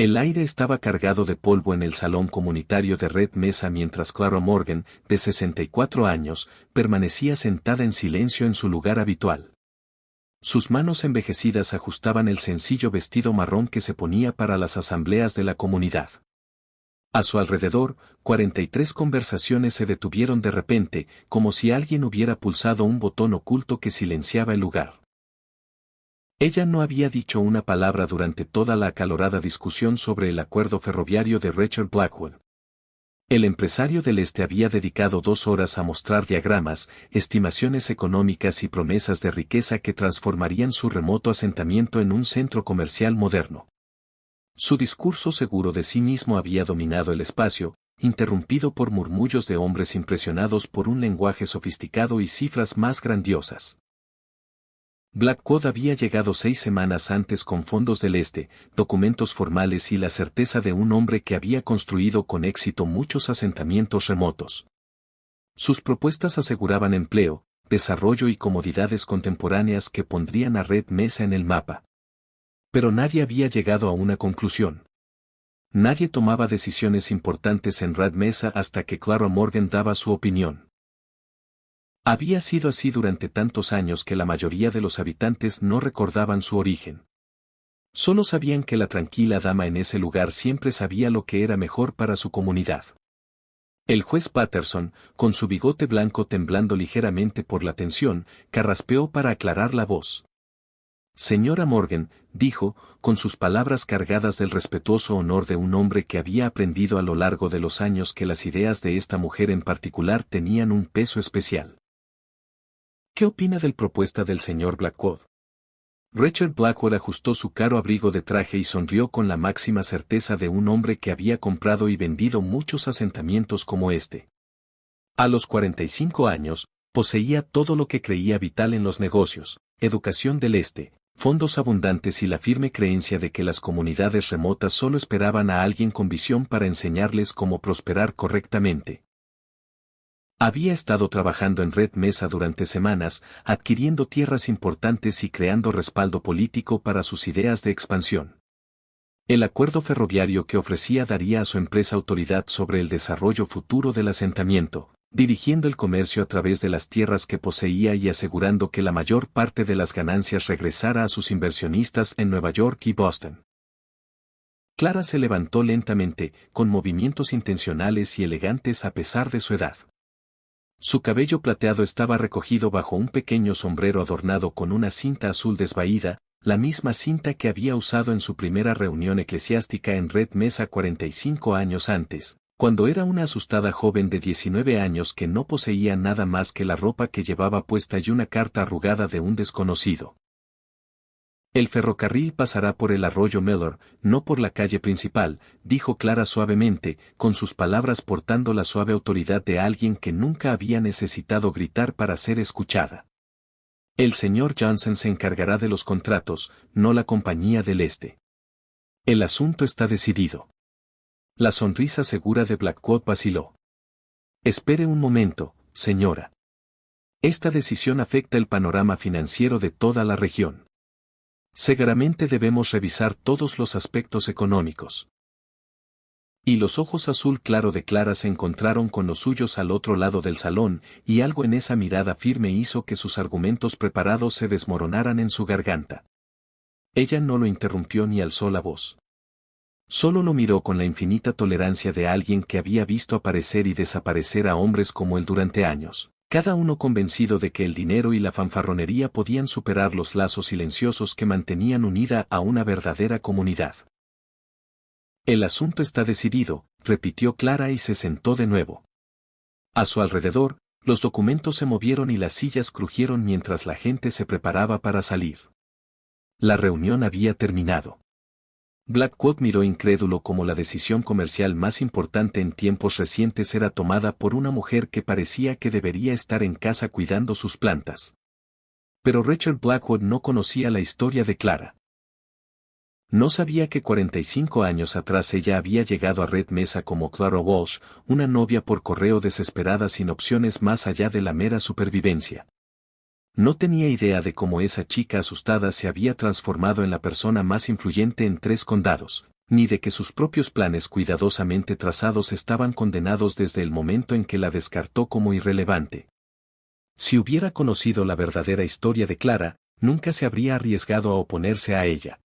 El aire estaba cargado de polvo en el salón comunitario de Red Mesa mientras Clara Morgan, de 64 años, permanecía sentada en silencio en su lugar habitual. Sus manos envejecidas ajustaban el sencillo vestido marrón que se ponía para las asambleas de la comunidad. A su alrededor, 43 conversaciones se detuvieron de repente, como si alguien hubiera pulsado un botón oculto que silenciaba el lugar. Ella no había dicho una palabra durante toda la acalorada discusión sobre el acuerdo ferroviario de Richard Blackwell. El empresario del Este había dedicado 2 horas a mostrar diagramas, estimaciones económicas y promesas de riqueza que transformarían su remoto asentamiento en un centro comercial moderno. Su discurso seguro de sí mismo había dominado el espacio, interrumpido por murmullos de hombres impresionados por un lenguaje sofisticado y cifras más grandiosas. Blackwood había llegado 6 semanas antes con fondos del Este, documentos formales y la certeza de un hombre que había construido con éxito muchos asentamientos remotos. Sus propuestas aseguraban empleo, desarrollo y comodidades contemporáneas que pondrían a Red Mesa en el mapa. Pero nadie había llegado a una conclusión. Nadie tomaba decisiones importantes en Red Mesa hasta que Clara Morgan daba su opinión. Había sido así durante tantos años que la mayoría de los habitantes no recordaban su origen. Solo sabían que la tranquila dama en ese lugar siempre sabía lo que era mejor para su comunidad. El juez Patterson, con su bigote blanco temblando ligeramente por la tensión, carraspeó para aclarar la voz. Señora Morgan, dijo, con sus palabras cargadas del respetuoso honor de un hombre que había aprendido a lo largo de los años que las ideas de esta mujer en particular tenían un peso especial. ¿Qué opina del propuesta del señor Blackwood? Richard Blackwood ajustó su caro abrigo de traje y sonrió con la máxima certeza de un hombre que había comprado y vendido muchos asentamientos como este. A los 45 años, poseía todo lo que creía vital en los negocios, educación del Este, fondos abundantes y la firme creencia de que las comunidades remotas solo esperaban a alguien con visión para enseñarles cómo prosperar correctamente. Había estado trabajando en Red Mesa durante semanas, adquiriendo tierras importantes y creando respaldo político para sus ideas de expansión. El acuerdo ferroviario que ofrecía daría a su empresa autoridad sobre el desarrollo futuro del asentamiento, dirigiendo el comercio a través de las tierras que poseía y asegurando que la mayor parte de las ganancias regresara a sus inversionistas en Nueva York y Boston. Clara se levantó lentamente, con movimientos intencionales y elegantes a pesar de su edad. Su cabello plateado estaba recogido bajo un pequeño sombrero adornado con una cinta azul desvaída, la misma cinta que había usado en su primera reunión eclesiástica en Red Mesa 45 años antes, cuando era una asustada joven de 19 años que no poseía nada más que la ropa que llevaba puesta y una carta arrugada de un desconocido. El ferrocarril pasará por el arroyo Miller, no por la calle principal, dijo Clara suavemente, con sus palabras portando la suave autoridad de alguien que nunca había necesitado gritar para ser escuchada. El señor Johnson se encargará de los contratos, no la Compañía del Este. El asunto está decidido. La sonrisa segura de Blackwood vaciló. Espere un momento, señora. Esta decisión afecta el panorama financiero de toda la región. Seguramente debemos revisar todos los aspectos económicos. Y los ojos azul claro de Clara se encontraron con los suyos al otro lado del salón, y algo en esa mirada firme hizo que sus argumentos preparados se desmoronaran en su garganta. Ella no lo interrumpió ni alzó la voz. Solo lo miró con la infinita tolerancia de alguien que había visto aparecer y desaparecer a hombres como él durante años. Cada uno convencido de que el dinero y la fanfarronería podían superar los lazos silenciosos que mantenían unida a una verdadera comunidad. El asunto está decidido, repitió Clara y se sentó de nuevo. A su alrededor, los documentos se movieron y las sillas crujieron mientras la gente se preparaba para salir. La reunión había terminado. Blackwood miró incrédulo como la decisión comercial más importante en tiempos recientes era tomada por una mujer que parecía que debería estar en casa cuidando sus plantas. Pero Richard Blackwood no conocía la historia de Clara. No sabía que 45 años atrás ella había llegado a Red Mesa como Clara Walsh, una novia por correo desesperada sin opciones más allá de la mera supervivencia. No tenía idea de cómo esa chica asustada se había transformado en la persona más influyente en 3 condados, ni de que sus propios planes cuidadosamente trazados estaban condenados desde el momento en que la descartó como irrelevante. Si hubiera conocido la verdadera historia de Clara, nunca se habría arriesgado a oponerse a ella.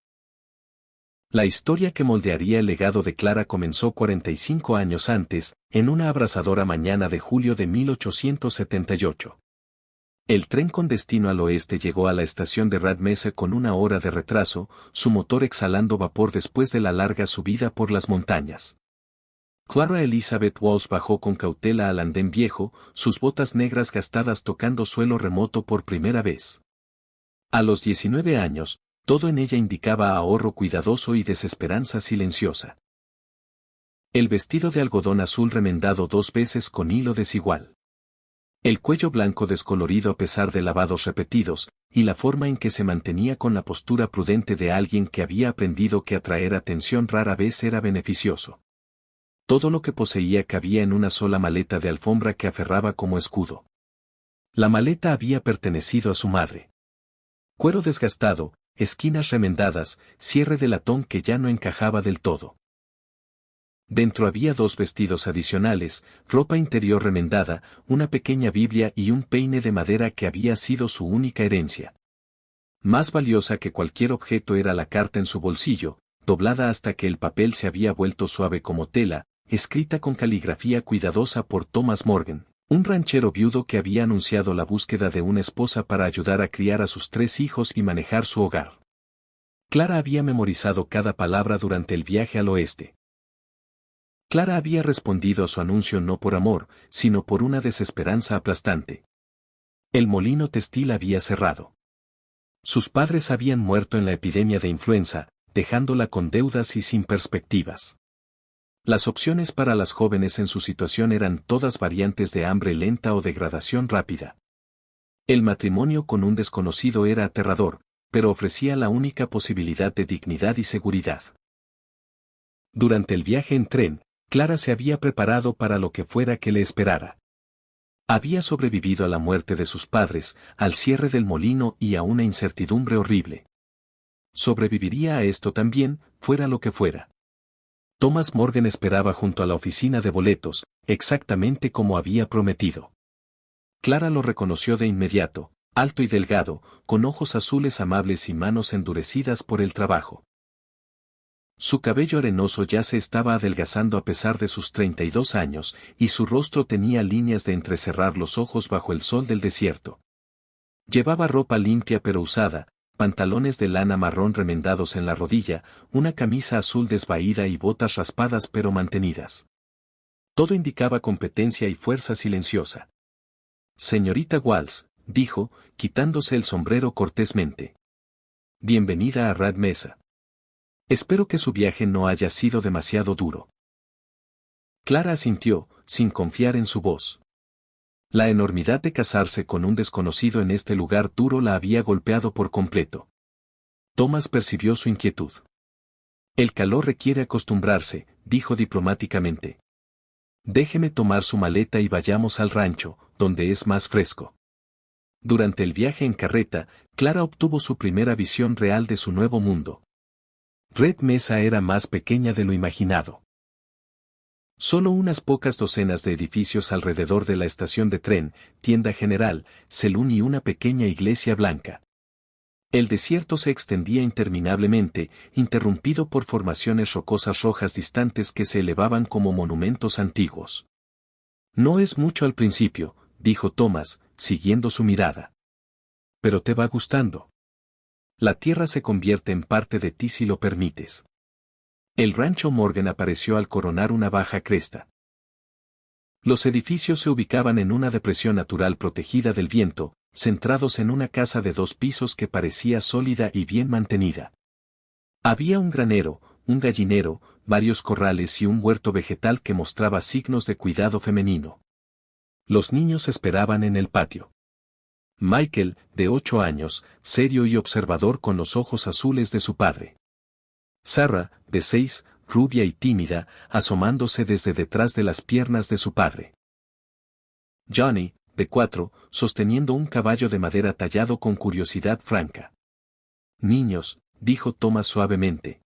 La historia que moldearía el legado de Clara comenzó 45 años antes, en una abrasadora mañana de julio de 1878. El tren con destino al oeste llegó a la estación de Red Mesa con una hora de retraso, su motor exhalando vapor después de la larga subida por las montañas. Clara Elizabeth Walsh bajó con cautela al andén viejo, sus botas negras gastadas tocando suelo remoto por primera vez. A los 19 años, todo en ella indicaba ahorro cuidadoso y desesperanza silenciosa. El vestido de algodón azul remendado 2 veces con hilo desigual. El cuello blanco descolorido a pesar de lavados repetidos, y la forma en que se mantenía con la postura prudente de alguien que había aprendido que atraer atención rara vez era beneficioso. Todo lo que poseía cabía en una sola maleta de alfombra que aferraba como escudo. La maleta había pertenecido a su madre. Cuero desgastado, esquinas remendadas, cierre de latón que ya no encajaba del todo. Dentro había 2 vestidos adicionales, ropa interior remendada, una pequeña Biblia y un peine de madera que había sido su única herencia. Más valiosa que cualquier objeto era la carta en su bolsillo, doblada hasta que el papel se había vuelto suave como tela, escrita con caligrafía cuidadosa por Thomas Morgan, un ranchero viudo que había anunciado la búsqueda de una esposa para ayudar a criar a sus 3 hijos y manejar su hogar. Clara había memorizado cada palabra durante el viaje al oeste. Clara había respondido a su anuncio no por amor, sino por una desesperanza aplastante. El molino textil había cerrado. Sus padres habían muerto en la epidemia de influenza, dejándola con deudas y sin perspectivas. Las opciones para las jóvenes en su situación eran todas variantes de hambre lenta o degradación rápida. El matrimonio con un desconocido era aterrador, pero ofrecía la única posibilidad de dignidad y seguridad. Durante el viaje en tren, Clara se había preparado para lo que fuera que le esperara. Había sobrevivido a la muerte de sus padres, al cierre del molino y a una incertidumbre horrible. Sobreviviría a esto también, fuera lo que fuera. Thomas Morgan esperaba junto a la oficina de boletos, exactamente como había prometido. Clara lo reconoció de inmediato, alto y delgado, con ojos azules amables y manos endurecidas por el trabajo. Su cabello arenoso ya se estaba adelgazando a pesar de sus 32 años, y su rostro tenía líneas de entrecerrar los ojos bajo el sol del desierto. Llevaba ropa limpia pero usada, pantalones de lana marrón remendados en la rodilla, una camisa azul desvaída y botas raspadas pero mantenidas. Todo indicaba competencia y fuerza silenciosa. Señorita Walsh, dijo, quitándose el sombrero cortésmente. Bienvenida a Red Mesa. Espero que su viaje no haya sido demasiado duro. Clara asintió, sin confiar en su voz. La enormidad de casarse con un desconocido en este lugar duro la había golpeado por completo. Thomas percibió su inquietud. El calor requiere acostumbrarse, dijo diplomáticamente. Déjeme tomar su maleta y vayamos al rancho, donde es más fresco. Durante el viaje en carreta, Clara obtuvo su primera visión real de su nuevo mundo. Red Mesa era más pequeña de lo imaginado. Solo unas pocas docenas de edificios alrededor de la estación de tren, tienda general, salón y una pequeña iglesia blanca. El desierto se extendía interminablemente, interrumpido por formaciones rocosas rojas distantes que se elevaban como monumentos antiguos. No es mucho al principio, dijo Thomas, siguiendo su mirada. Pero te va gustando. La tierra se convierte en parte de ti si lo permites. El rancho Morgan apareció al coronar una baja cresta. Los edificios se ubicaban en una depresión natural protegida del viento, centrados en una casa de 2 pisos que parecía sólida y bien mantenida. Había un granero, un gallinero, varios corrales y un huerto vegetal que mostraba signos de cuidado femenino. Los niños esperaban en el patio. Michael, de 8 años, serio y observador con los ojos azules de su padre. Sarah, de 6, rubia y tímida, asomándose desde detrás de las piernas de su padre. Johnny, de 4, sosteniendo un caballo de madera tallado con curiosidad franca. Niños, dijo Thomas suavemente.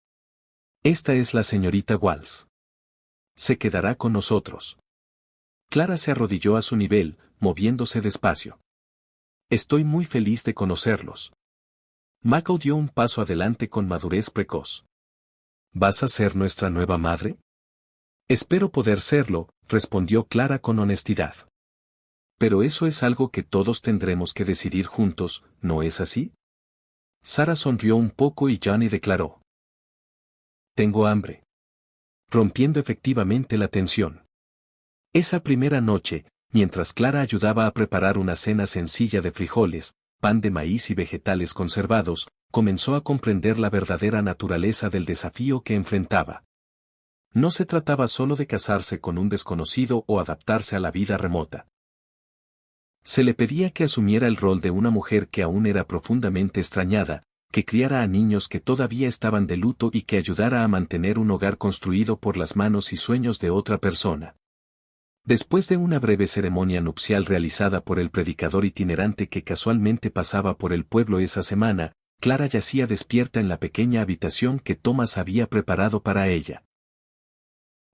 Esta es la señorita Walsh. Se quedará con nosotros. Clara se arrodilló a su nivel, moviéndose despacio. Estoy muy feliz de conocerlos. Mako dio un paso adelante con madurez precoz. ¿Vas a ser nuestra nueva madre? Espero poder serlo, respondió Clara con honestidad. Pero eso es algo que todos tendremos que decidir juntos, ¿no es así? Sara sonrió un poco y Johnny declaró. Tengo hambre. Rompiendo efectivamente la tensión. Esa primera noche, mientras Clara ayudaba a preparar una cena sencilla de frijoles, pan de maíz y vegetales conservados, comenzó a comprender la verdadera naturaleza del desafío que enfrentaba. No se trataba solo de casarse con un desconocido o adaptarse a la vida remota. Se le pedía que asumiera el rol de una mujer que aún era profundamente extrañada, que criara a niños que todavía estaban de luto y que ayudara a mantener un hogar construido por las manos y sueños de otra persona. Después de una breve ceremonia nupcial realizada por el predicador itinerante que casualmente pasaba por el pueblo esa semana, Clara yacía despierta en la pequeña habitación que Thomas había preparado para ella.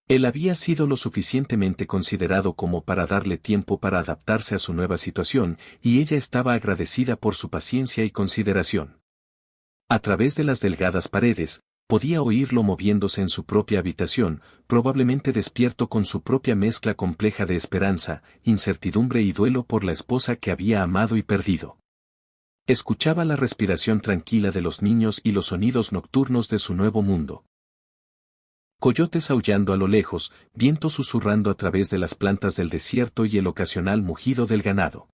Él había sido lo suficientemente considerado como para darle tiempo para adaptarse a su nueva situación, y ella estaba agradecida por su paciencia y consideración. A través de las delgadas paredes, podía oírlo moviéndose en su propia habitación, probablemente despierto con su propia mezcla compleja de esperanza, incertidumbre y duelo por la esposa que había amado y perdido. Escuchaba la respiración tranquila de los niños y los sonidos nocturnos de su nuevo mundo. Coyotes aullando a lo lejos, viento susurrando a través de las plantas del desierto y el ocasional mugido del ganado.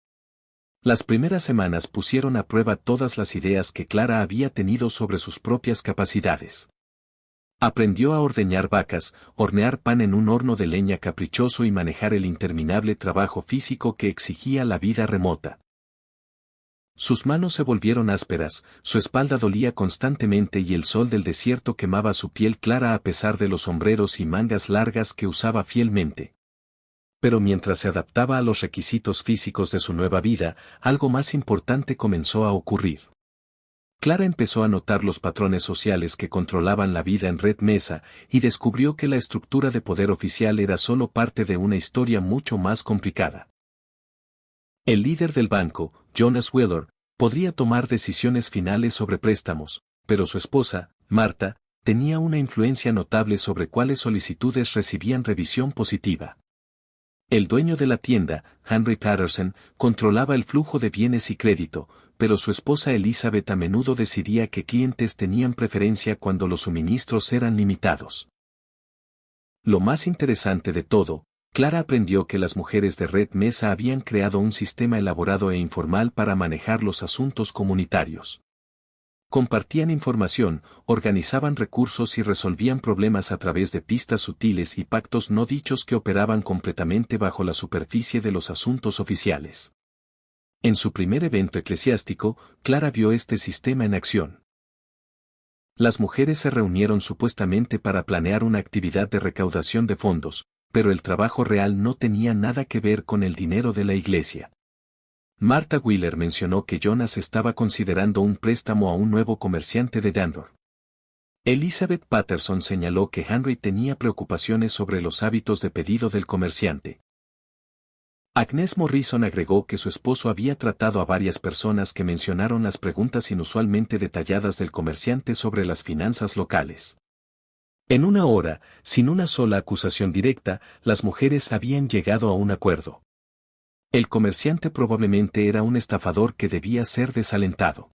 Las primeras semanas pusieron a prueba todas las ideas que Clara había tenido sobre sus propias capacidades. Aprendió a ordeñar vacas, hornear pan en un horno de leña caprichoso y manejar el interminable trabajo físico que exigía la vida remota. Sus manos se volvieron ásperas, su espalda dolía constantemente y el sol del desierto quemaba su piel clara a pesar de los sombreros y mangas largas que usaba fielmente. Pero mientras se adaptaba a los requisitos físicos de su nueva vida, algo más importante comenzó a ocurrir. Clara empezó a notar los patrones sociales que controlaban la vida en Red Mesa y descubrió que la estructura de poder oficial era solo parte de una historia mucho más complicada. El líder del banco, Jonas Wheeler, podría tomar decisiones finales sobre préstamos, pero su esposa, Marta, tenía una influencia notable sobre cuáles solicitudes recibían revisión positiva. El dueño de la tienda, Henry Patterson, controlaba el flujo de bienes y crédito, pero su esposa Elizabeth a menudo decidía que clientes tenían preferencia cuando los suministros eran limitados. Lo más interesante de todo, Clara aprendió que las mujeres de Red Mesa habían creado un sistema elaborado e informal para manejar los asuntos comunitarios. Compartían información, organizaban recursos y resolvían problemas a través de pistas sutiles y pactos no dichos que operaban completamente bajo la superficie de los asuntos oficiales. En su primer evento eclesiástico, Clara vio este sistema en acción. Las mujeres se reunieron supuestamente para planear una actividad de recaudación de fondos, pero el trabajo real no tenía nada que ver con el dinero de la iglesia. Martha Wheeler mencionó que Jonas estaba considerando un préstamo a un nuevo comerciante de Denver. Elizabeth Patterson señaló que Henry tenía preocupaciones sobre los hábitos de pedido del comerciante. Agnes Morrison agregó que su esposo había tratado a varias personas que mencionaron las preguntas inusualmente detalladas del comerciante sobre las finanzas locales. En una hora, sin una sola acusación directa, las mujeres habían llegado a un acuerdo. El comerciante probablemente era un estafador que debía ser desalentado.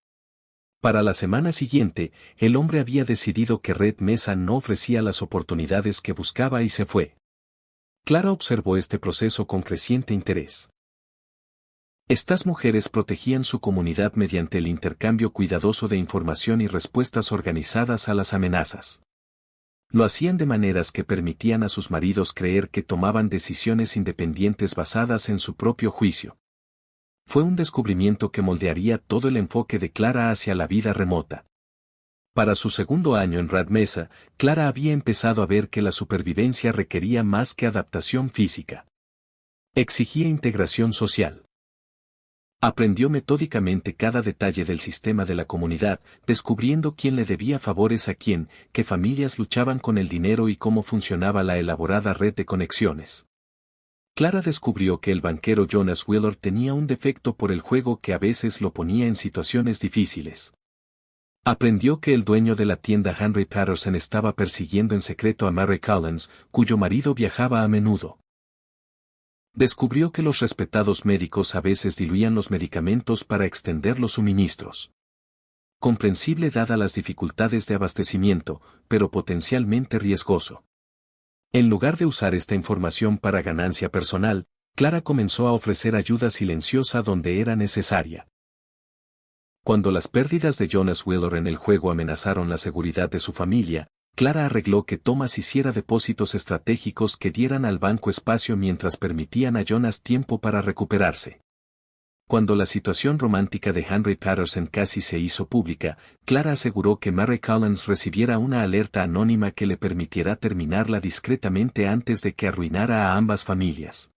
Para la semana siguiente, el hombre había decidido que Red Mesa no ofrecía las oportunidades que buscaba y se fue. Clara observó este proceso con creciente interés. Estas mujeres protegían su comunidad mediante el intercambio cuidadoso de información y respuestas organizadas a las amenazas. Lo hacían de maneras que permitían a sus maridos creer que tomaban decisiones independientes basadas en su propio juicio. Fue un descubrimiento que moldearía todo el enfoque de Clara hacia la vida remota. Para su segundo año en Red Mesa, Clara había empezado a ver que la supervivencia requería más que adaptación física. Exigía integración social. Aprendió metódicamente cada detalle del sistema de la comunidad, descubriendo quién le debía favores a quién, qué familias luchaban con el dinero y cómo funcionaba la elaborada red de conexiones. Clara descubrió que el banquero Jonas Willard tenía un defecto por el juego que a veces lo ponía en situaciones difíciles. Aprendió que el dueño de la tienda Henry Patterson estaba persiguiendo en secreto a Mary Collins, cuyo marido viajaba a menudo. Descubrió que los respetados médicos a veces diluían los medicamentos para extender los suministros. Comprensible dada las dificultades de abastecimiento, pero potencialmente riesgoso. En lugar de usar esta información para ganancia personal, Clara comenzó a ofrecer ayuda silenciosa donde era necesaria. Cuando las pérdidas de Jonas Willard en el juego amenazaron la seguridad de su familia, Clara arregló que Thomas hiciera depósitos estratégicos que dieran al banco espacio mientras permitían a Jonas tiempo para recuperarse. Cuando la situación romántica de Henry Patterson casi se hizo pública, Clara aseguró que Mary Collins recibiera una alerta anónima que le permitiera terminarla discretamente antes de que arruinara a ambas familias.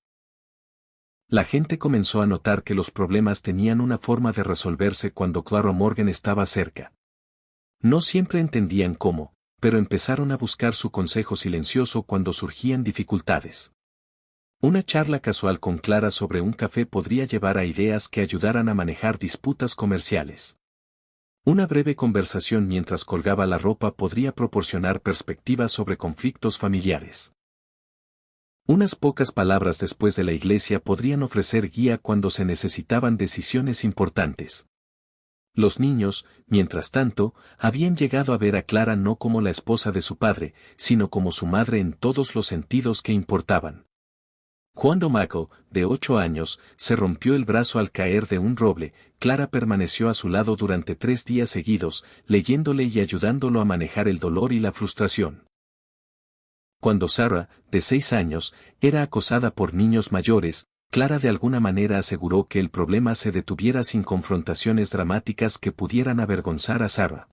La gente comenzó a notar que los problemas tenían una forma de resolverse cuando Clara Morgan estaba cerca. No siempre entendían cómo, pero empezaron a buscar su consejo silencioso cuando surgían dificultades. Una charla casual con Clara sobre un café podría llevar a ideas que ayudaran a manejar disputas comerciales. Una breve conversación mientras colgaba la ropa podría proporcionar perspectivas sobre conflictos familiares. Unas pocas palabras después de la iglesia podrían ofrecer guía cuando se necesitaban decisiones importantes. Los niños, mientras tanto, habían llegado a ver a Clara no como la esposa de su padre, sino como su madre en todos los sentidos que importaban. Cuando Michael, de 8 años, se rompió el brazo al caer de un roble, Clara permaneció a su lado durante 3 días seguidos, leyéndole y ayudándolo a manejar el dolor y la frustración. Cuando Sarah, de 6 años, era acosada por niños mayores, Clara de alguna manera aseguró que el problema se detuviera sin confrontaciones dramáticas que pudieran avergonzar a Sarah.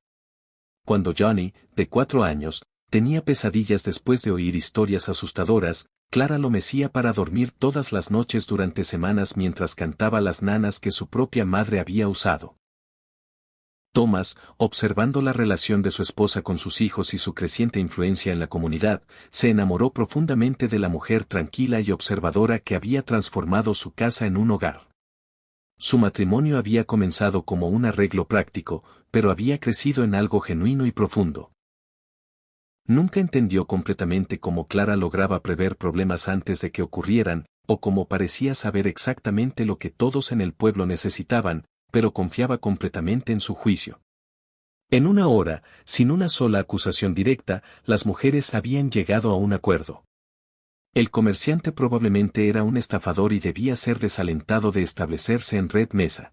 Cuando Johnny, de 4 años, tenía pesadillas después de oír historias asustadoras, Clara lo mecía para dormir todas las noches durante semanas mientras cantaba las nanas que su propia madre había usado. Thomas, observando la relación de su esposa con sus hijos y su creciente influencia en la comunidad, se enamoró profundamente de la mujer tranquila y observadora que había transformado su casa en un hogar. Su matrimonio había comenzado como un arreglo práctico, pero había crecido en algo genuino y profundo. Nunca entendió completamente cómo Clara lograba prever problemas antes de que ocurrieran, o cómo parecía saber exactamente lo que todos en el pueblo necesitaban, pero confiaba completamente en su juicio. En una hora, sin una sola acusación directa, las mujeres habían llegado a un acuerdo. El comerciante probablemente era un estafador y debía ser desalentado de establecerse en Red Mesa.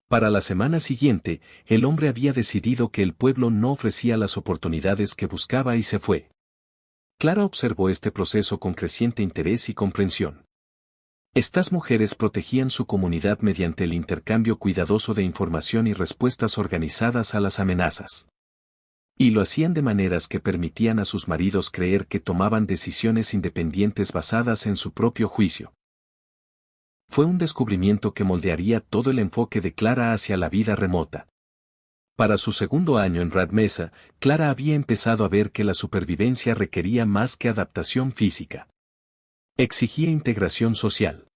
Para la semana siguiente, el hombre había decidido que el pueblo no ofrecía las oportunidades que buscaba y se fue. Clara observó este proceso con creciente interés y comprensión. Estas mujeres protegían su comunidad mediante el intercambio cuidadoso de información y respuestas organizadas a las amenazas. Y lo hacían de maneras que permitían a sus maridos creer que tomaban decisiones independientes basadas en su propio juicio. Fue un descubrimiento que moldearía todo el enfoque de Clara hacia la vida remota. Para su segundo año en Red Mesa, Clara había empezado a ver que la supervivencia requería más que adaptación física. Exigía integración social.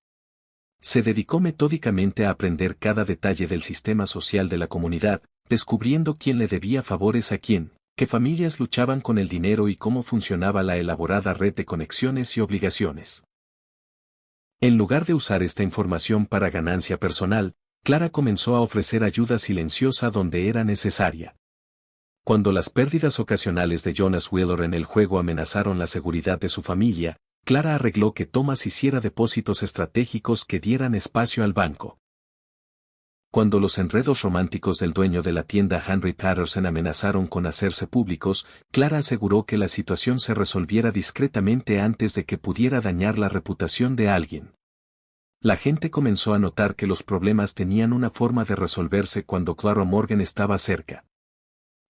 Se dedicó metódicamente a aprender cada detalle del sistema social de la comunidad, descubriendo quién le debía favores a quién, qué familias luchaban con el dinero y cómo funcionaba la elaborada red de conexiones y obligaciones. En lugar de usar esta información para ganancia personal, Clara comenzó a ofrecer ayuda silenciosa donde era necesaria. Cuando las pérdidas ocasionales de Jonas Willard en el juego amenazaron la seguridad de su familia, Clara arregló que Thomas hiciera depósitos estratégicos que dieran espacio al banco. Cuando los enredos románticos del dueño de la tienda Henry Patterson amenazaron con hacerse públicos, Clara aseguró que la situación se resolviera discretamente antes de que pudiera dañar la reputación de alguien. La gente comenzó a notar que los problemas tenían una forma de resolverse cuando Clara Morgan estaba cerca.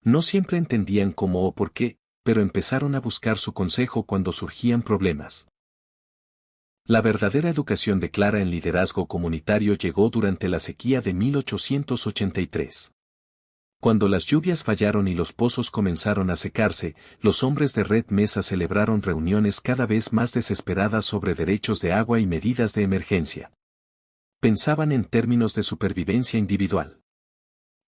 No siempre entendían cómo o por qué, pero empezaron a buscar su consejo cuando surgían problemas. La verdadera educación de Clara en liderazgo comunitario llegó durante la sequía de 1883. Cuando las lluvias fallaron y los pozos comenzaron a secarse, los hombres de Red Mesa celebraron reuniones cada vez más desesperadas sobre derechos de agua y medidas de emergencia. Pensaban en términos de supervivencia individual.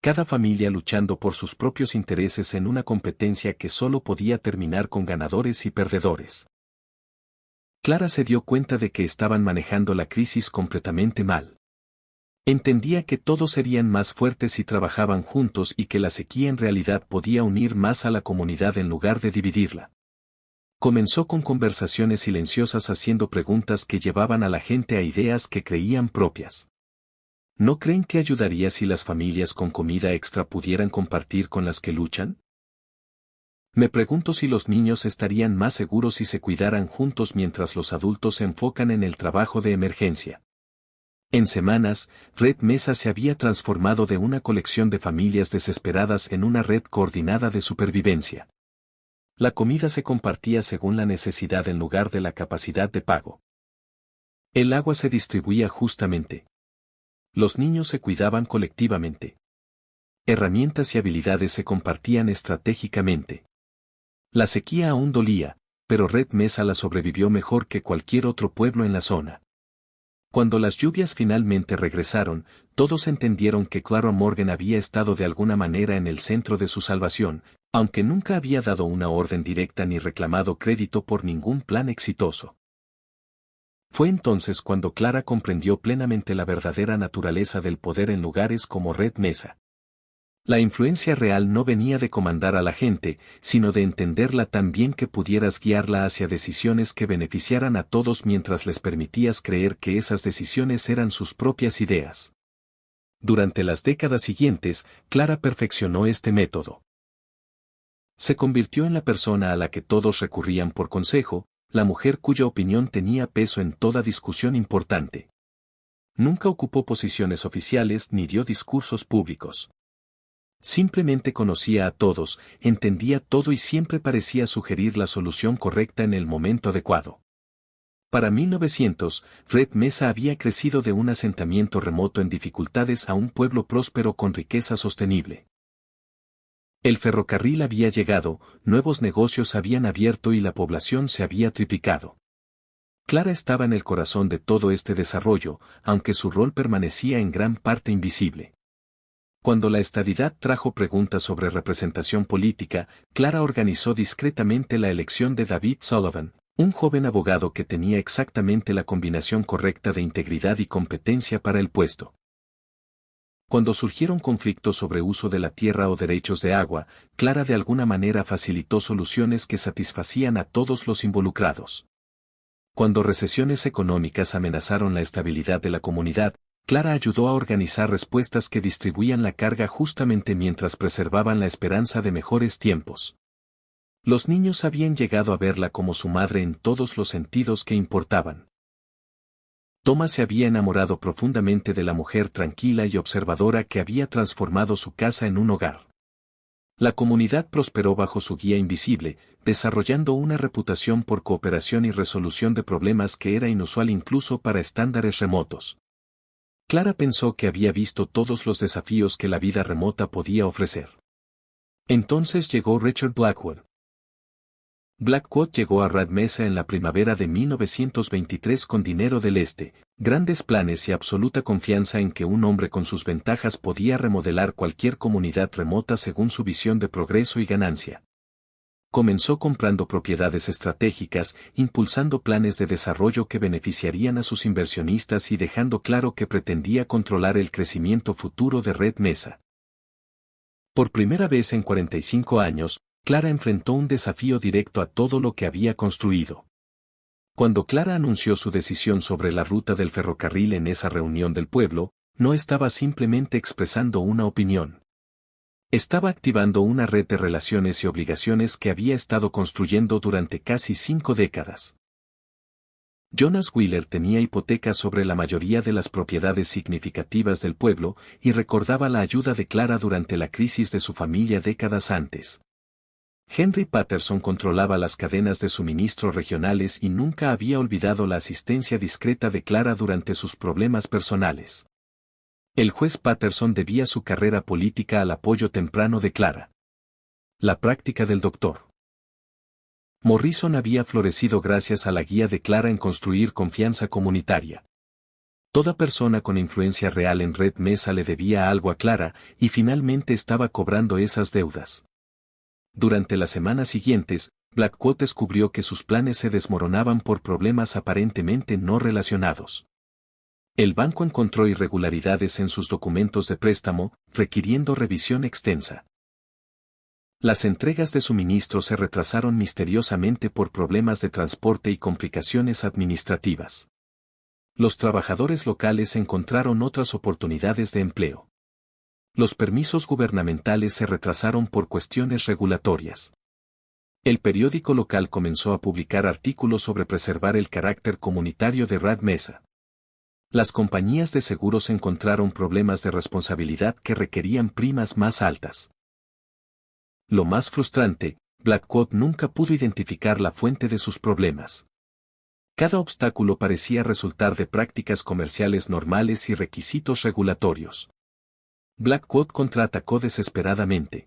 Cada familia luchando por sus propios intereses en una competencia que solo podía terminar con ganadores y perdedores. Clara se dio cuenta de que estaban manejando la crisis completamente mal. Entendía que todos serían más fuertes si trabajaban juntos y que la sequía en realidad podía unir más a la comunidad en lugar de dividirla. Comenzó con conversaciones silenciosas haciendo preguntas que llevaban a la gente a ideas que creían propias. ¿No creen que ayudaría si las familias con comida extra pudieran compartir con las que luchan? Me pregunto si los niños estarían más seguros si se cuidaran juntos mientras los adultos se enfocan en el trabajo de emergencia. En semanas, Red Mesa se había transformado de una colección de familias desesperadas en una red coordinada de supervivencia. La comida se compartía según la necesidad en lugar de la capacidad de pago. El agua se distribuía justamente. Los niños se cuidaban colectivamente. Herramientas y habilidades se compartían estratégicamente. La sequía aún dolía, pero Red Mesa la sobrevivió mejor que cualquier otro pueblo en la zona. Cuando las lluvias finalmente regresaron, todos entendieron que Clara Morgan había estado de alguna manera en el centro de su salvación, aunque nunca había dado una orden directa ni reclamado crédito por ningún plan exitoso. Fue entonces cuando Clara comprendió plenamente la verdadera naturaleza del poder en lugares como Red Mesa. La influencia real no venía de comandar a la gente, sino de entenderla tan bien que pudieras guiarla hacia decisiones que beneficiaran a todos mientras les permitías creer que esas decisiones eran sus propias ideas. Durante las décadas siguientes, Clara perfeccionó este método. Se convirtió en la persona a la que todos recurrían por consejo, la mujer cuya opinión tenía peso en toda discusión importante. Nunca ocupó posiciones oficiales ni dio discursos públicos. Simplemente conocía a todos, entendía todo y siempre parecía sugerir la solución correcta en el momento adecuado. Para 1900, Red Mesa había crecido de un asentamiento remoto en dificultades a un pueblo próspero con riqueza sostenible. El ferrocarril había llegado, nuevos negocios habían abierto y la población se había triplicado. Clara estaba en el corazón de todo este desarrollo, aunque su rol permanecía en gran parte invisible. Cuando la estadidad trajo preguntas sobre representación política, Clara organizó discretamente la elección de David Sullivan, un joven abogado que tenía exactamente la combinación correcta de integridad y competencia para el puesto. Cuando surgieron conflictos sobre uso de la tierra o derechos de agua, Clara de alguna manera facilitó soluciones que satisfacían a todos los involucrados. Cuando recesiones económicas amenazaron la estabilidad de la comunidad, Clara ayudó a organizar respuestas que distribuían la carga justamente mientras preservaban la esperanza de mejores tiempos. Los niños habían llegado a verla como su madre en todos los sentidos que importaban. Thomas se había enamorado profundamente de la mujer tranquila y observadora que había transformado su casa en un hogar. La comunidad prosperó bajo su guía invisible, desarrollando una reputación por cooperación y resolución de problemas que era inusual incluso para estándares remotos. Clara pensó que había visto todos los desafíos que la vida remota podía ofrecer. Entonces llegó Richard Blackwood. Blackwood llegó a Red Mesa en la primavera de 1923 con dinero del este, grandes planes y absoluta confianza en que un hombre con sus ventajas podía remodelar cualquier comunidad remota según su visión de progreso y ganancia. Comenzó comprando propiedades estratégicas, impulsando planes de desarrollo que beneficiarían a sus inversionistas y dejando claro que pretendía controlar el crecimiento futuro de Red Mesa. Por primera vez en 45 años, Clara enfrentó un desafío directo a todo lo que había construido. Cuando Clara anunció su decisión sobre la ruta del ferrocarril en esa reunión del pueblo, no estaba simplemente expresando una opinión. Estaba activando una red de relaciones y obligaciones que había estado construyendo durante casi 5 décadas. Jonas Wheeler tenía hipotecas sobre la mayoría de las propiedades significativas del pueblo y recordaba la ayuda de Clara durante la crisis de su familia décadas antes. Henry Patterson controlaba las cadenas de suministro regionales y nunca había olvidado la asistencia discreta de Clara durante sus problemas personales. El juez Patterson debía su carrera política al apoyo temprano de Clara. La práctica del Dr. Morrison había florecido gracias a la guía de Clara en construir confianza comunitaria. Toda persona con influencia real en Red Mesa le debía algo a Clara y finalmente estaba cobrando esas deudas. Durante las semanas siguientes, Blackwood descubrió que sus planes se desmoronaban por problemas aparentemente no relacionados. El banco encontró irregularidades en sus documentos de préstamo, requiriendo revisión extensa. Las entregas de suministro se retrasaron misteriosamente por problemas de transporte y complicaciones administrativas. Los trabajadores locales encontraron otras oportunidades de empleo. Los permisos gubernamentales se retrasaron por cuestiones regulatorias. El periódico local comenzó a publicar artículos sobre preservar el carácter comunitario de Red Mesa. Las compañías de seguros encontraron problemas de responsabilidad que requerían primas más altas. Lo más frustrante, Blackwood nunca pudo identificar la fuente de sus problemas. Cada obstáculo parecía resultar de prácticas comerciales normales y requisitos regulatorios. Blackwood contraatacó desesperadamente.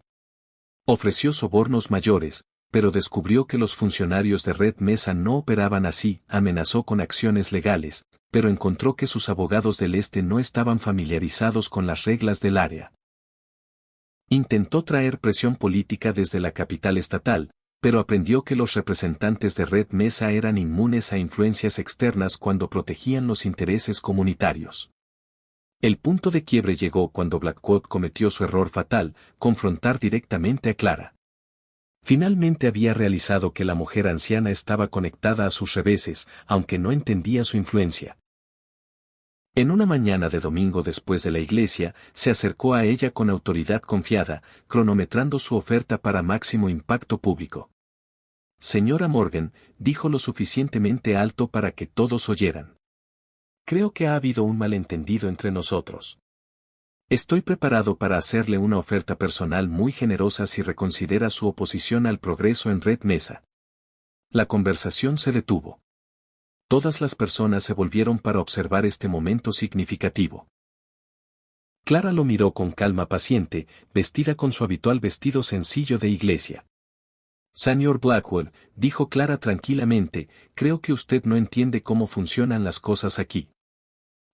Ofreció sobornos mayores, pero descubrió que los funcionarios de Red Mesa no operaban así, amenazó con acciones legales, pero encontró que sus abogados del este no estaban familiarizados con las reglas del área. Intentó traer presión política desde la capital estatal, pero aprendió que los representantes de Red Mesa eran inmunes a influencias externas cuando protegían los intereses comunitarios. El punto de quiebre llegó cuando Blackwood cometió su error fatal, confrontar directamente a Clara. Finalmente había realizado que la mujer anciana estaba conectada a sus reveses, aunque no entendía su influencia. En una mañana de domingo después de la iglesia, se acercó a ella con autoridad confiada, cronometrando su oferta para máximo impacto público. Señora Morgan, dijo lo suficientemente alto para que todos oyeran. Creo que ha habido un malentendido entre nosotros. Estoy preparado para hacerle una oferta personal muy generosa si reconsidera su oposición al progreso en Red Mesa. La conversación se detuvo. Todas las personas se volvieron para observar este momento significativo. Clara lo miró con calma paciente, vestida con su habitual vestido sencillo de iglesia. Señor Blackwood, dijo Clara tranquilamente, creo que usted no entiende cómo funcionan las cosas aquí.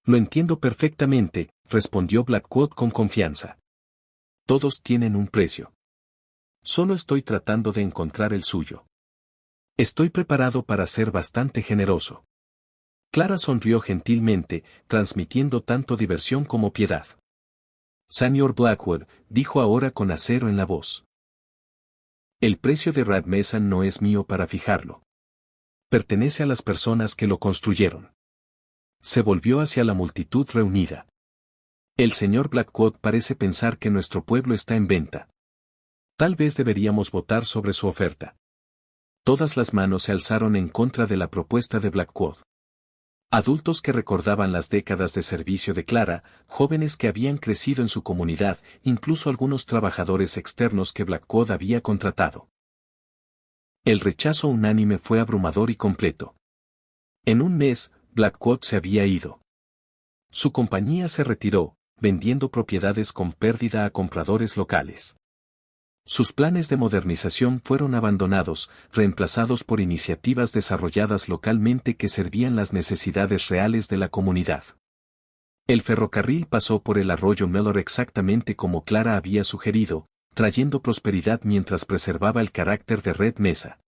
Lo entiendo perfectamente, respondió Blackwood con confianza. Todos tienen un precio. Solo estoy tratando de encontrar el suyo. Estoy preparado para ser bastante generoso. Clara sonrió gentilmente, transmitiendo tanto diversión como piedad. Señor Blackwood, dijo ahora con acero en la voz. El precio de Red Mesa no es mío para fijarlo. Pertenece a las personas que lo construyeron. Se volvió hacia la multitud reunida. El señor Blackwood parece pensar que nuestro pueblo está en venta. Tal vez deberíamos votar sobre su oferta. Todas las manos se alzaron en contra de la propuesta de Blackwood. Adultos que recordaban las décadas de servicio de Clara, jóvenes que habían crecido en su comunidad, incluso algunos trabajadores externos que Blackwood había contratado. El rechazo unánime fue abrumador y completo. En un mes, Blackwood se había ido. Su compañía se retiró, vendiendo propiedades con pérdida a compradores locales. Sus planes de modernización fueron abandonados, reemplazados por iniciativas desarrolladas localmente que servían las necesidades reales de la comunidad. El ferrocarril pasó por el arroyo Mellor exactamente como Clara había sugerido, trayendo prosperidad mientras preservaba el carácter de Red Mesa.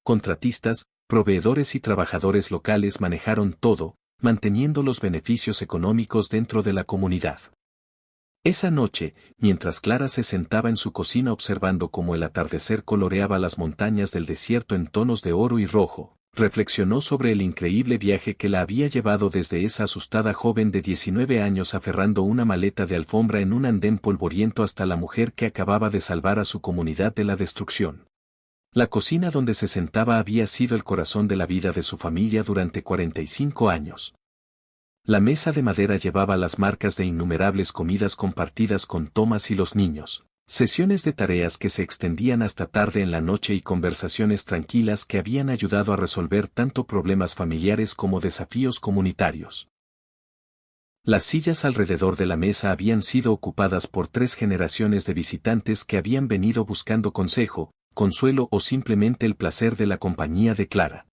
Contratistas, proveedores y trabajadores locales manejaron todo, manteniendo los beneficios económicos dentro de la comunidad. Esa noche, mientras Clara se sentaba en su cocina observando cómo el atardecer coloreaba las montañas del desierto en tonos de oro y rojo, reflexionó sobre el increíble viaje que la había llevado desde esa asustada joven de 19 años aferrando una maleta de alfombra en un andén polvoriento hasta la mujer que acababa de salvar a su comunidad de la destrucción. La cocina donde se sentaba había sido el corazón de la vida de su familia durante 45 años. La mesa de madera llevaba las marcas de innumerables comidas compartidas con Thomas y los niños, Sesiones de tareas que se extendían hasta tarde en la noche y conversaciones tranquilas que habían ayudado a resolver tanto problemas familiares como desafíos comunitarios. Las sillas alrededor de la mesa habían sido ocupadas por 3 generaciones de visitantes que habían venido buscando consejo, consuelo o simplemente el placer de la compañía de Clara.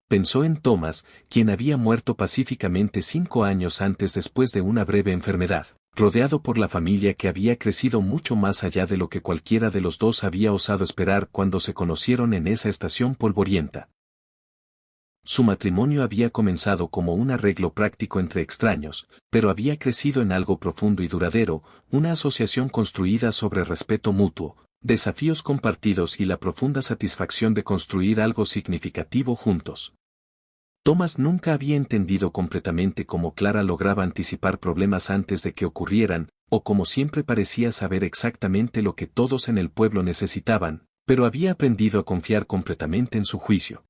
Pensó en Thomas, quien había muerto pacíficamente 5 años antes después de una breve enfermedad, rodeado por la familia que había crecido mucho más allá de lo que cualquiera de los dos había osado esperar cuando se conocieron en esa estación polvorienta. Su matrimonio había comenzado como un arreglo práctico entre extraños, pero había crecido en algo profundo y duradero, una asociación construida sobre respeto mutuo, desafíos compartidos y la profunda satisfacción de construir algo significativo juntos. Thomas nunca había entendido completamente cómo Clara lograba anticipar problemas antes de que ocurrieran, o cómo siempre parecía saber exactamente lo que todos en el pueblo necesitaban, pero había aprendido a confiar completamente en su juicio.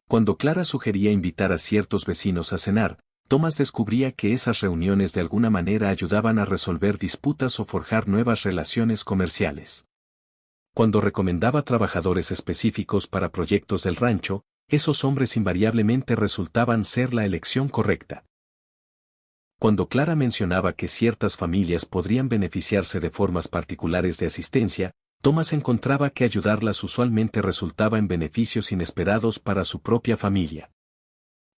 Cuando Clara sugería invitar a ciertos vecinos a cenar, Thomas descubría que esas reuniones de alguna manera ayudaban a resolver disputas o forjar nuevas relaciones comerciales. Cuando recomendaba trabajadores específicos para proyectos del rancho, esos hombres invariablemente resultaban ser la elección correcta. Cuando Clara mencionaba que ciertas familias podrían beneficiarse de formas particulares de asistencia, Thomas encontraba que ayudarlas usualmente resultaba en beneficios inesperados para su propia familia.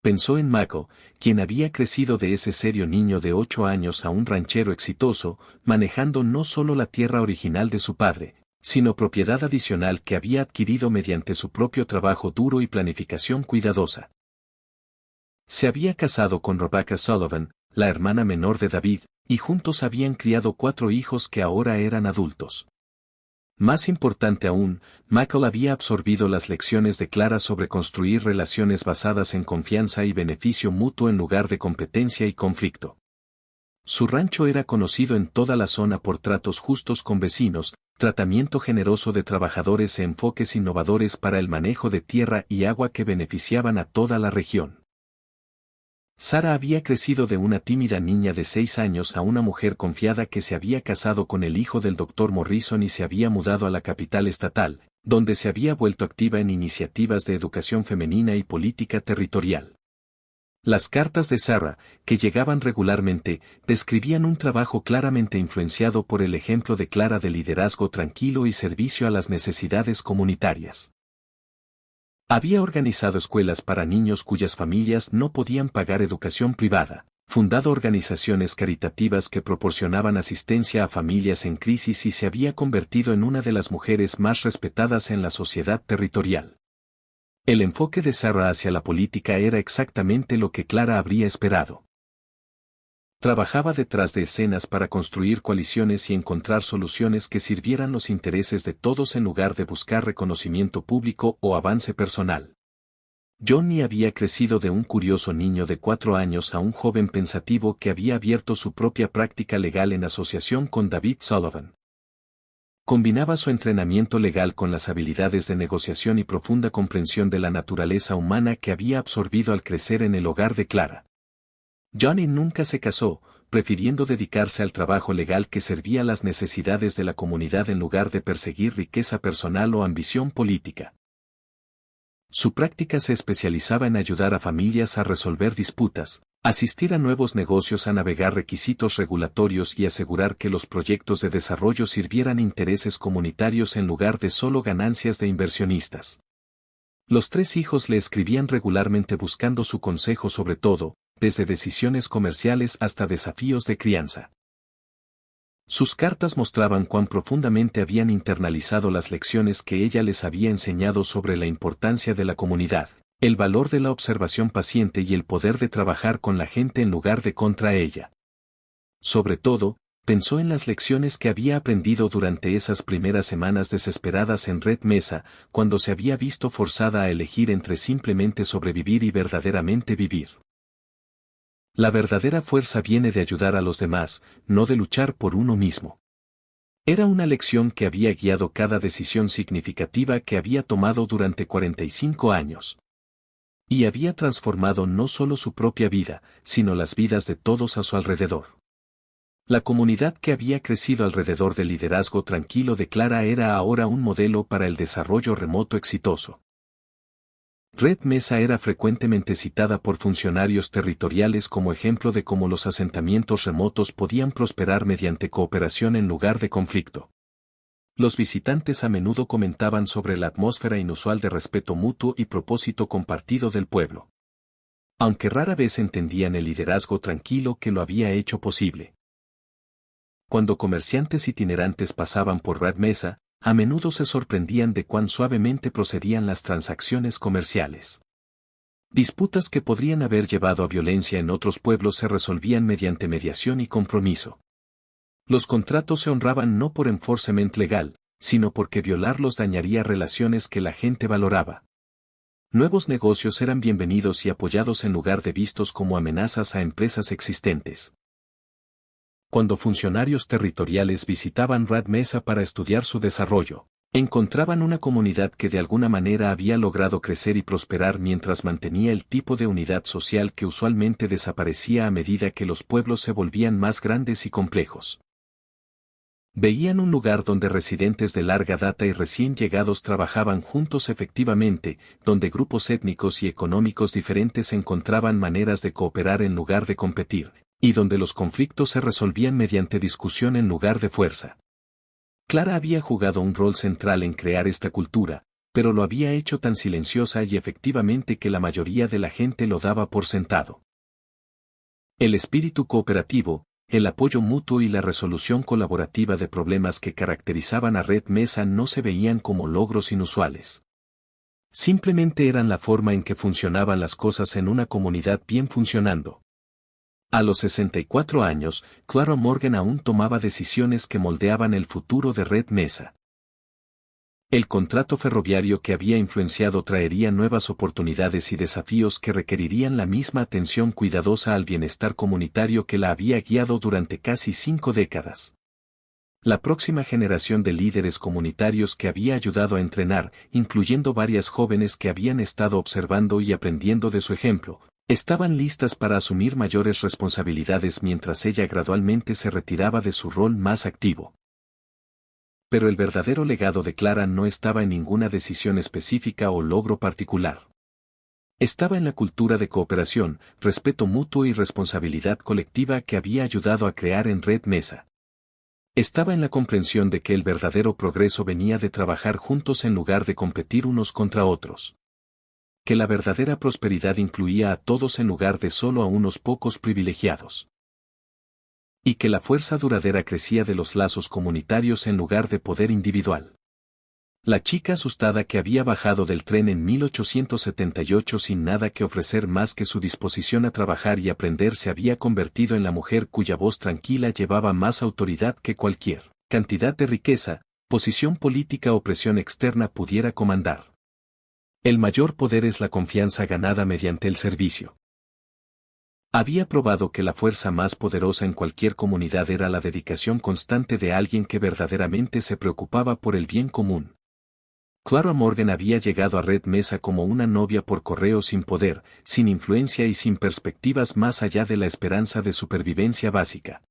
Pensó en Mako, quien había crecido de ese serio niño de 8 años a un ranchero exitoso, manejando no solo la tierra original de su padre, sino propiedad adicional que había adquirido mediante su propio trabajo duro y planificación cuidadosa. Se había casado con Rebecca Sullivan, la hermana menor de David, y juntos habían criado 4 hijos que ahora eran adultos. Más importante aún, Michael había absorbido las lecciones de Clara sobre construir relaciones basadas en confianza y beneficio mutuo en lugar de competencia y conflicto. Su rancho era conocido en toda la zona por tratos justos con vecinos, tratamiento generoso de trabajadores e enfoques innovadores para el manejo de tierra y agua que beneficiaban a toda la región. Sara había crecido de una tímida niña de 6 años a una mujer confiada que se había casado con el hijo del Dr. Morrison y se había mudado a la capital estatal, donde se había vuelto activa en iniciativas de educación femenina y política territorial. Las cartas de Sarah, que llegaban regularmente, describían un trabajo claramente influenciado por el ejemplo de Clara de liderazgo tranquilo y servicio a las necesidades comunitarias. Había organizado escuelas para niños cuyas familias no podían pagar educación privada, fundado organizaciones caritativas que proporcionaban asistencia a familias en crisis y se había convertido en una de las mujeres más respetadas en la sociedad territorial. El enfoque de Sarah hacia la política era exactamente lo que Clara habría esperado. Trabajaba detrás de escenas para construir coaliciones y encontrar soluciones que sirvieran los intereses de todos en lugar de buscar reconocimiento público o avance personal. Johnny había crecido de un curioso niño de 4 años a un joven pensativo que había abierto su propia práctica legal en asociación con David Sullivan. Combinaba su entrenamiento legal con las habilidades de negociación y profunda comprensión de la naturaleza humana que había absorbido al crecer en el hogar de Clara. Johnny nunca se casó, prefiriendo dedicarse al trabajo legal que servía a las necesidades de la comunidad en lugar de perseguir riqueza personal o ambición política. Su práctica se especializaba en ayudar a familias a resolver disputas, asistir a nuevos negocios a navegar requisitos regulatorios y asegurar que los proyectos de desarrollo sirvieran intereses comunitarios en lugar de solo ganancias de inversionistas. Los 3 hijos le escribían regularmente buscando su consejo sobre todo, desde decisiones comerciales hasta desafíos de crianza. Sus cartas mostraban cuán profundamente habían internalizado las lecciones que ella les había enseñado sobre la importancia de la comunidad, el valor de la observación paciente y el poder de trabajar con la gente en lugar de contra ella. Sobre todo, pensó en las lecciones que había aprendido durante esas primeras semanas desesperadas en Red Mesa, cuando se había visto forzada a elegir entre simplemente sobrevivir y verdaderamente vivir. La verdadera fuerza viene de ayudar a los demás, no de luchar por uno mismo. Era una lección que había guiado cada decisión significativa que había tomado durante 45 años. Y había transformado no solo su propia vida, sino las vidas de todos a su alrededor. La comunidad que había crecido alrededor del liderazgo tranquilo de Clara era ahora un modelo para el desarrollo remoto exitoso. Red Mesa era frecuentemente citada por funcionarios territoriales como ejemplo de cómo los asentamientos remotos podían prosperar mediante cooperación en lugar de conflicto. Los visitantes a menudo comentaban sobre la atmósfera inusual de respeto mutuo y propósito compartido del pueblo. Aunque rara vez entendían el liderazgo tranquilo que lo había hecho posible. Cuando comerciantes itinerantes pasaban por Red Mesa, a menudo se sorprendían de cuán suavemente procedían las transacciones comerciales. Disputas que podrían haber llevado a violencia en otros pueblos se resolvían mediante mediación y compromiso. Los contratos se honraban no por enforcement legal, sino porque violarlos dañaría relaciones que la gente valoraba. Nuevos negocios eran bienvenidos y apoyados en lugar de vistos como amenazas a empresas existentes. Cuando funcionarios territoriales visitaban Red Mesa para estudiar su desarrollo, encontraban una comunidad que de alguna manera había logrado crecer y prosperar mientras mantenía el tipo de unidad social que usualmente desaparecía a medida que los pueblos se volvían más grandes y complejos. Veían un lugar donde residentes de larga data y recién llegados trabajaban juntos efectivamente, donde grupos étnicos y económicos diferentes encontraban maneras de cooperar en lugar de competir, y donde los conflictos se resolvían mediante discusión en lugar de fuerza. Clara había jugado un rol central en crear esta cultura, pero lo había hecho tan silenciosa y efectivamente que la mayoría de la gente lo daba por sentado. El espíritu cooperativo, el apoyo mutuo y la resolución colaborativa de problemas que caracterizaban a Red Mesa no se veían como logros inusuales. Simplemente eran la forma en que funcionaban las cosas en una comunidad bien funcionando. A los 64 años, Clara Morgan aún tomaba decisiones que moldeaban el futuro de Red Mesa. El contrato ferroviario que había influenciado traería nuevas oportunidades y desafíos que requerirían la misma atención cuidadosa al bienestar comunitario que la había guiado durante casi 5 décadas. La próxima generación de líderes comunitarios que había ayudado a entrenar, incluyendo varias jóvenes que habían estado observando y aprendiendo de su ejemplo, estaban listas para asumir mayores responsabilidades mientras ella gradualmente se retiraba de su rol más activo. Pero el verdadero legado de Clara no estaba en ninguna decisión específica o logro particular. Estaba en la cultura de cooperación, respeto mutuo y responsabilidad colectiva que había ayudado a crear en Red Mesa. Estaba en la comprensión de que el verdadero progreso venía de trabajar juntos en lugar de competir unos contra otros. Que la verdadera prosperidad incluía a todos en lugar de solo a unos pocos privilegiados. Y que la fuerza duradera crecía de los lazos comunitarios en lugar de poder individual. La chica asustada que había bajado del tren en 1878 sin nada que ofrecer más que su disposición a trabajar y aprender se había convertido en la mujer cuya voz tranquila llevaba más autoridad que cualquier cantidad de riqueza, posición política o presión externa pudiera comandar. El mayor poder es la confianza ganada mediante el servicio. Había probado que la fuerza más poderosa en cualquier comunidad era la dedicación constante de alguien que verdaderamente se preocupaba por el bien común. Clara Morgan había llegado a Red Mesa como una novia por correo sin poder, sin influencia y sin perspectivas más allá de la esperanza de supervivencia básica.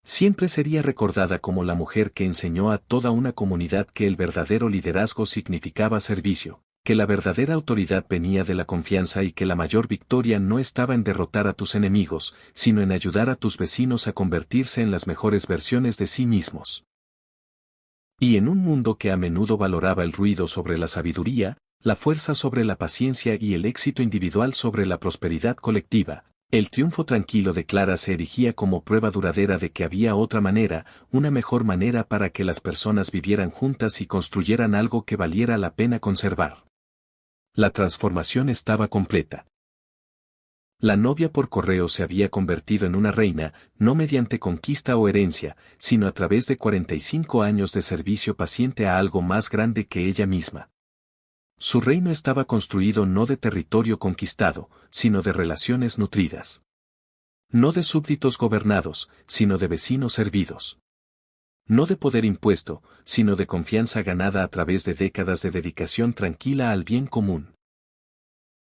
Siempre sería recordada como la mujer que enseñó a toda una comunidad que el verdadero liderazgo significaba servicio, que la verdadera autoridad venía de la confianza y que la mayor victoria no estaba en derrotar a tus enemigos, sino en ayudar a tus vecinos a convertirse en las mejores versiones de sí mismos. Y en un mundo que a menudo valoraba el ruido sobre la sabiduría, la fuerza sobre la paciencia y el éxito individual sobre la prosperidad colectiva, el triunfo tranquilo de Clara se erigía como prueba duradera de que había otra manera, una mejor manera para que las personas vivieran juntas y construyeran algo que valiera la pena conservar. La transformación estaba completa. La novia por correo se había convertido en una reina, no mediante conquista o herencia, sino a través de 45 años de servicio paciente a algo más grande que ella misma. Su reino estaba construido no de territorio conquistado, sino de relaciones nutridas. No de súbditos gobernados, sino de vecinos servidos. No de poder impuesto, sino de confianza ganada a través de décadas de dedicación tranquila al bien común.